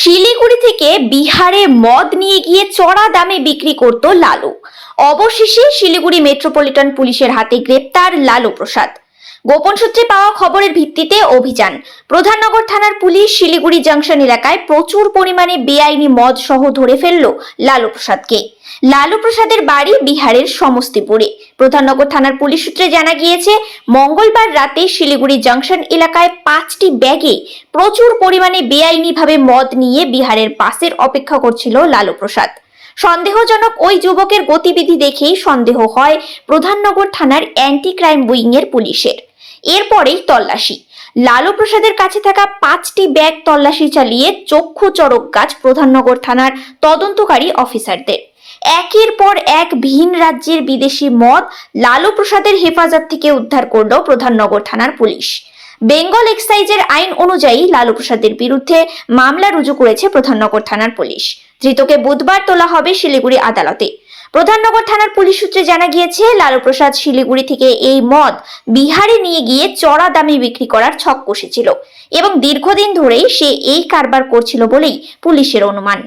শিলিগুড়ি থেকে বিহারে মদ নিয়ে গিয়ে চড়া দামে বিক্রি করত লালু। অবশেষে শিলিগুড়ি মেট্রোপলিটন পুলিশের হাতে গ্রেপ্তার লালু প্রসাদ। গোপন সূত্রে পাওয়া খবরের ভিত্তিতে অভিযান। প্রধাননগর থানার পুলিশ শিলিগুড়ি জংশন এলাকায় প্রচুর পরিমাণে বেআইনি মদ সহ ধরে ফেলল লালু প্রসাদকে। লালু প্রসাদের বাড়ি বিহারের সমস্তিপুরে। প্রধাননগর থানার পুলিশ সূত্রে জানা গিয়েছে, মঙ্গলবার রাতে শিলিগুড়ি জংশন এলাকায় 5টি ব্যাগে প্রচুর পরিমাণে বেআইনিভাবে মদ নিয়ে বিহারের বাসের অপেক্ষা করছিল লালু প্রসাদ। সন্দেহজনক ওই যুবকের গতিবিধি দেখেই সন্দেহ হয় প্রধাননগর থানার অ্যান্টি ক্রাইম উইং এর পুলিশের। এরপরেই তল্লাশি। লালু প্রসাদের কাছে থাকা 5টি ব্যাগ তল্লাশি চালিয়ে চক্ষু চড়ক গাছ প্রধাননগর থানার তদন্তকারী অফিসারদের। একের পর এক ভিন রাজ্যের বিদেশি মদ লালু প্রসাদের হেফাজত থেকে উদ্ধার করল প্রধাননগর থানার পুলিশ। বেঙ্গল এক্সাইজের আইন অনুযায়ী লালু প্রসাদের বিরুদ্ধে মামলা রুজু করেছে প্রধাননগর থানার পুলিশ। ধৃতকে বুধবার তোলা হবে শিলিগুড়ি আদালতে। প্রধাননগর থানার পুলিশ সূত্রে জানা গিয়েছে, লালু প্রসাদ শিলিগুড়ি থেকে এই মদ বিহারে নিয়ে গিয়ে চড়া দামে বিক্রি করার ছক কষেছিল এবং দীর্ঘদিন ধরেই সে এই কারবার করছিল বলেই পুলিশের অনুমান।